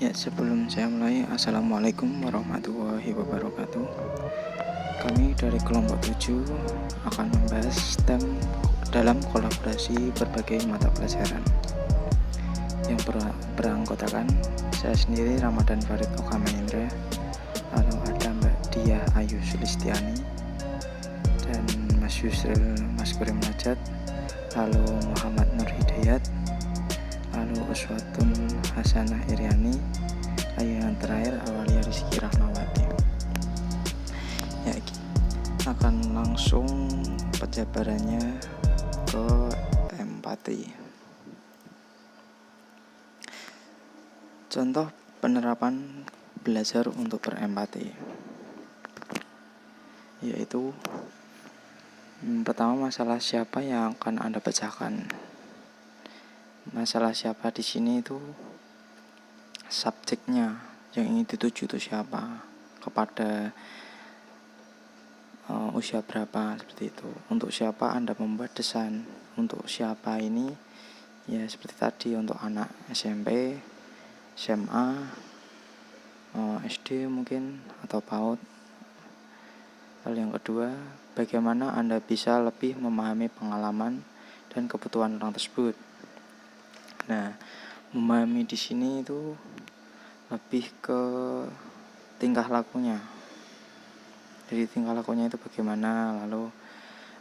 Ya, sebelum saya mulai, Assalamualaikum warahmatullahi wabarakatuh. Kami dari kelompok 7 akan membahas STEM dalam kolaborasi berbagai mata pelajaran yang beranggotakan saya sendiri, Ramadan Farid Okamahendra, lalu ada Mbak Dia Ayu Sulistiani, dan Mas Yusril Maskurim Najat, lalu Muhammad Nur Hidayat, lalu Uswatun Hasanah Iriani, yang terakhir Awalia Rizky Rahmawati. Ya, akan langsung penjabarannya ke empati. Contoh penerapan belajar untuk berempati, yaitu pertama, masalah siapa yang akan Anda pecahkan. Masalah siapa di sini itu subjeknya, yang ingin dituju itu siapa, kepada usia berapa, seperti itu. Untuk siapa Anda membuat desain, untuk siapa ini, ya seperti tadi, untuk anak SMP, SMA, SD mungkin, atau PAUD. Lalu yang kedua, bagaimana Anda bisa lebih memahami pengalaman dan kebutuhan orang tersebut. Nah, memahami di sini itu lebih ke tingkah lakunya. Jadi tingkah lakunya itu bagaimana, lalu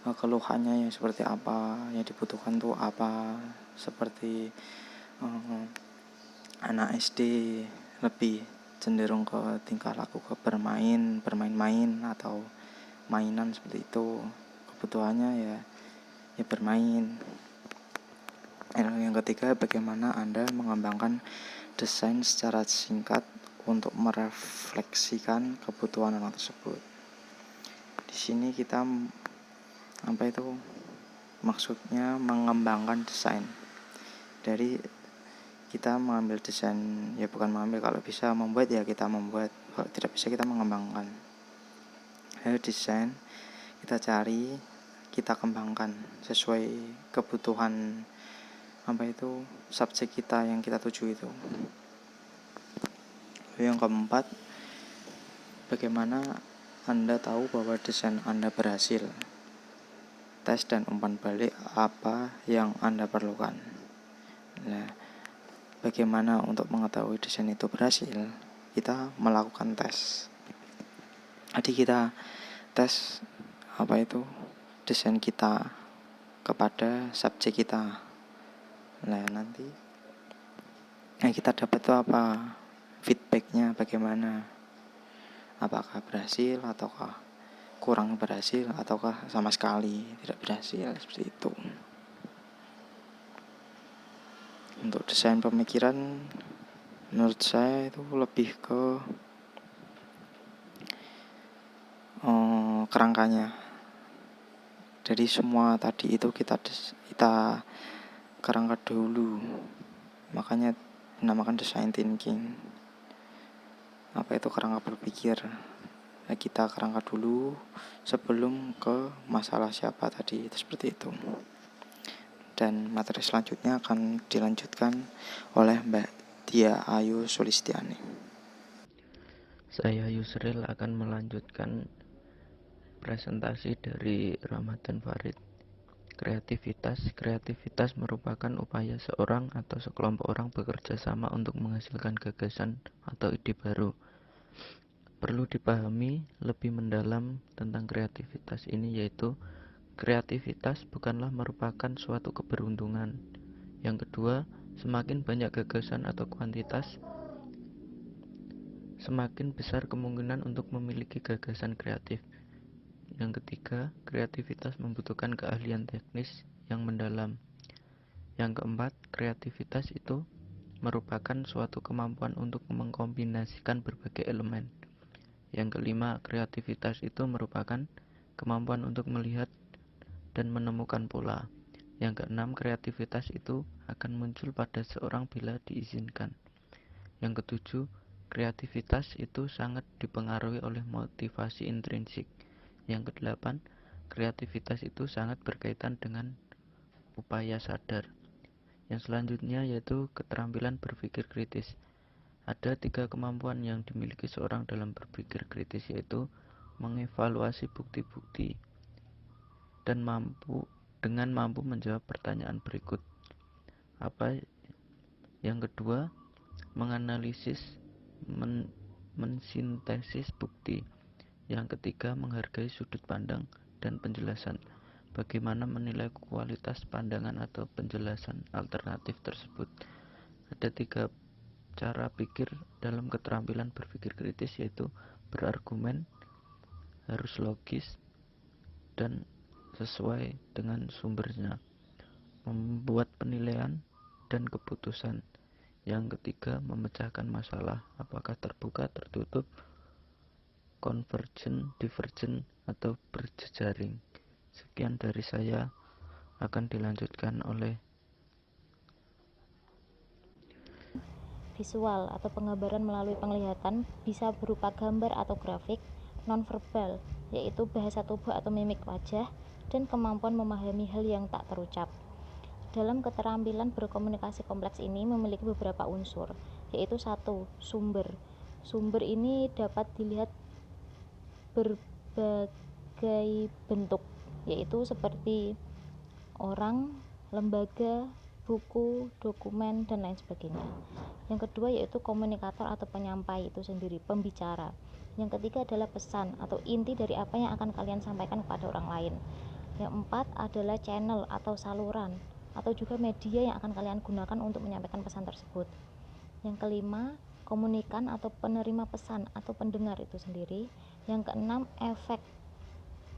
keluhannya yang seperti apa, yang dibutuhkan tuh apa. Seperti anak SD lebih cenderung ke tingkah laku ke bermain-main atau mainan, seperti itu. Kebutuhannya ya bermain. Yang ketiga, bagaimana Anda mengembangkan desain secara singkat untuk merefleksikan kebutuhan orang tersebut. Di sini kita maksudnya mengembangkan desain. Dari kita mengambil desain, ya bukan mengambil, kalau bisa membuat ya kita membuat, kalau tidak bisa kita mengembangkan. Desain kita cari, kita kembangkan sesuai kebutuhan subjek kita yang kita tuju itu. Yang keempat, bagaimana Anda tahu bahwa desain Anda berhasil. Tes dan umpan balik apa yang Anda perlukan. Nah, bagaimana untuk mengetahui desain itu berhasil? Kita melakukan tes. Jadi kita tes desain kita kepada subjek kita. Nah, nanti kita dapat itu apa? Feedbacknya bagaimana? Apakah berhasil ataukah kurang berhasil, ataukah sama sekali tidak berhasil, seperti itu. Untuk desain pemikiran, menurut saya itu lebih ke kerangkanya. Jadi semua tadi itu kita kerangka dulu. Makanya dinamakan design thinking. Apa itu kerangka berpikir? Kita kerangka dulu sebelum ke masalah siapa tadi, itu seperti itu. Dan materi selanjutnya akan dilanjutkan oleh Mbak Dia Ayu Sulistiani. Saya Yusril akan melanjutkan presentasi dari Ramadan Farid. Kreativitas merupakan upaya seorang atau sekelompok orang bekerja sama untuk menghasilkan gagasan atau ide baru. Perlu dipahami lebih mendalam tentang kreativitas ini, yaitu kreativitas bukanlah merupakan suatu keberuntungan. Yang kedua, semakin banyak gagasan atau kuantitas, semakin besar kemungkinan untuk memiliki gagasan kreatif. Yang ketiga, kreativitas membutuhkan keahlian teknis yang mendalam. Yang keempat, kreativitas itu merupakan suatu kemampuan untuk mengkombinasikan berbagai elemen. Yang kelima, kreativitas itu merupakan kemampuan untuk melihat dan menemukan pola. Yang keenam, kreativitas itu akan muncul pada seorang bila diizinkan. Yang ketujuh, kreativitas itu sangat dipengaruhi oleh motivasi intrinsik. Yang kedelapan, kreativitas itu sangat berkaitan dengan upaya sadar. Yang selanjutnya yaitu keterampilan berpikir kritis. Ada 3 kemampuan yang dimiliki seorang dalam berpikir kritis, yaitu mengevaluasi bukti-bukti dan mampu menjawab pertanyaan berikut. Apa yang kedua, menganalisis, mensintesis bukti. Yang ketiga, menghargai sudut pandang dan penjelasan. Bagaimana menilai kualitas pandangan atau penjelasan alternatif tersebut? Ada 3 cara pikir dalam keterampilan berpikir kritis, yaitu berargumen, harus logis, dan sesuai dengan sumbernya, membuat penilaian dan keputusan. Yang ketiga, memecahkan masalah, apakah terbuka, tertutup, konvergen, divergen, atau berjejaring. Sekian dari saya, akan dilanjutkan oleh visual atau penggambaran melalui penglihatan bisa berupa gambar atau grafik, nonverbal yaitu bahasa tubuh atau mimik wajah, dan kemampuan memahami hal yang tak terucap. Dalam keterampilan berkomunikasi kompleks ini memiliki beberapa unsur, yaitu 1. Sumber. Sumber ini dapat dilihat berbagai bentuk, yaitu seperti orang, lembaga, buku, dokumen, dan lain sebagainya. Yang kedua yaitu komunikator atau penyampai itu sendiri, pembicara. Yang ketiga adalah pesan atau inti dari apa yang akan kalian sampaikan kepada orang lain. Yang empat adalah channel atau saluran atau juga media yang akan kalian gunakan untuk menyampaikan pesan tersebut. Yang kelima, komunikan atau penerima pesan atau pendengar itu sendiri. Yang keenam, efek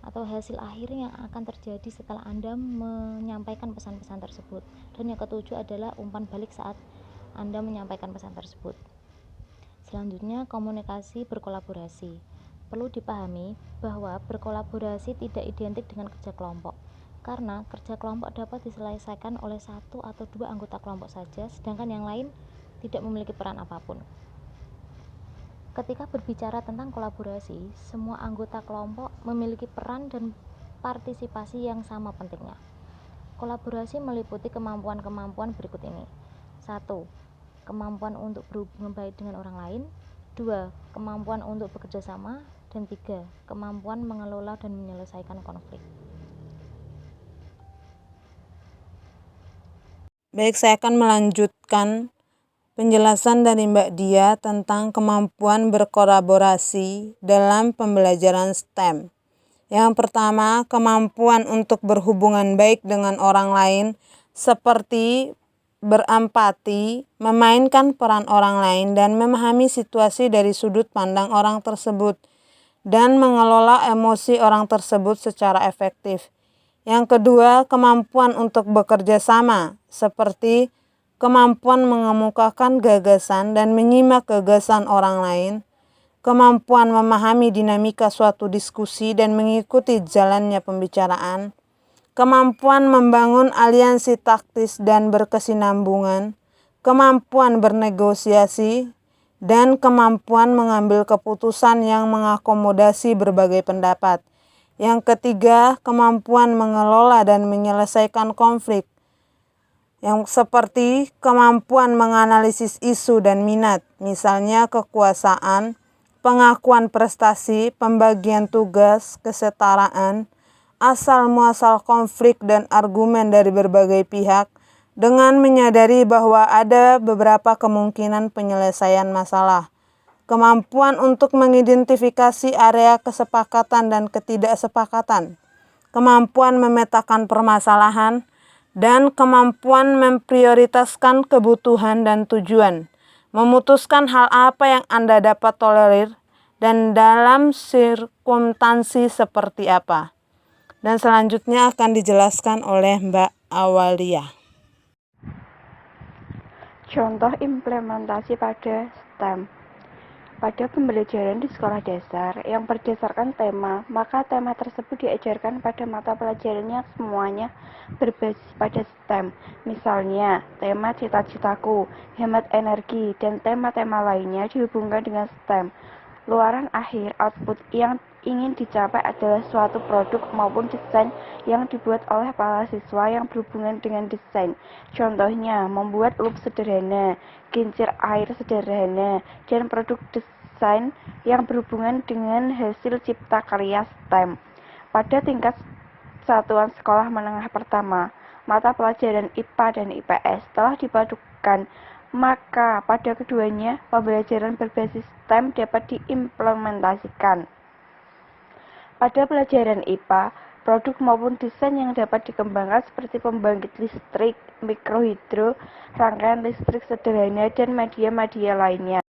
atau hasil akhir yang akan terjadi setelah Anda menyampaikan pesan-pesan tersebut. Dan yang ketujuh adalah umpan balik saat Anda menyampaikan pesan tersebut. Selanjutnya, komunikasi berkolaborasi. Perlu dipahami bahwa berkolaborasi tidak identik dengan kerja kelompok, karena kerja kelompok dapat diselesaikan oleh 1 atau 2 anggota kelompok saja, sedangkan yang lain tidak memiliki peran apapun. Ketika berbicara tentang kolaborasi, semua anggota kelompok memiliki peran dan partisipasi yang sama pentingnya. Kolaborasi meliputi kemampuan-kemampuan berikut ini. 1. Kemampuan untuk berhubungan baik dengan orang lain. 2. Kemampuan untuk bekerja sama. Dan 3. Kemampuan mengelola dan menyelesaikan konflik. Baik, saya akan melanjutkan penjelasan dari Mbak Dia tentang kemampuan berkolaborasi dalam pembelajaran STEM. Yang pertama, kemampuan untuk berhubungan baik dengan orang lain seperti berempati, memainkan peran orang lain, dan memahami situasi dari sudut pandang orang tersebut, dan mengelola emosi orang tersebut secara efektif. Yang kedua, kemampuan untuk bekerja sama, seperti kemampuan mengemukakan gagasan dan menyimak gagasan orang lain, kemampuan memahami dinamika suatu diskusi dan mengikuti jalannya pembicaraan, kemampuan membangun aliansi taktis dan berkesinambungan, kemampuan bernegosiasi, dan kemampuan mengambil keputusan yang mengakomodasi berbagai pendapat. Yang ketiga, kemampuan mengelola dan menyelesaikan konflik, yang seperti kemampuan menganalisis isu dan minat, misalnya kekuasaan, pengakuan prestasi, pembagian tugas, kesetaraan, asal-muasal konflik dan argumen dari berbagai pihak, dengan menyadari bahwa ada beberapa kemungkinan penyelesaian masalah. Kemampuan untuk mengidentifikasi area kesepakatan dan ketidaksepakatan, kemampuan memetakan permasalahan, dan kemampuan memprioritaskan kebutuhan dan tujuan, memutuskan hal apa yang Anda dapat tolerir, dan dalam sirkumstansi seperti apa. Dan selanjutnya akan dijelaskan oleh Mbak Awalia. Contoh implementasi pada STEM. Pada pembelajaran di sekolah dasar yang berdasarkan tema, maka tema tersebut diajarkan pada mata pelajarannya semuanya berbasis pada STEM. Misalnya, tema cita-citaku, hemat energi, dan tema-tema lainnya dihubungkan dengan STEM. Luaran akhir output yang ingin dicapai adalah suatu produk maupun desain yang dibuat oleh para siswa yang berhubungan dengan desain. Contohnya, membuat loop sederhana, kincir air sederhana, dan produk desain yang berhubungan dengan hasil cipta karya STEM. Pada tingkat satuan sekolah menengah pertama, mata pelajaran IPA dan IPS telah dipadukan, maka pada keduanya pembelajaran berbasis STEM dapat diimplementasikan. Pada pelajaran IPA, produk maupun desain yang dapat dikembangkan seperti pembangkit listrik, mikrohidro, rangkaian listrik sederhana, dan media-media lainnya.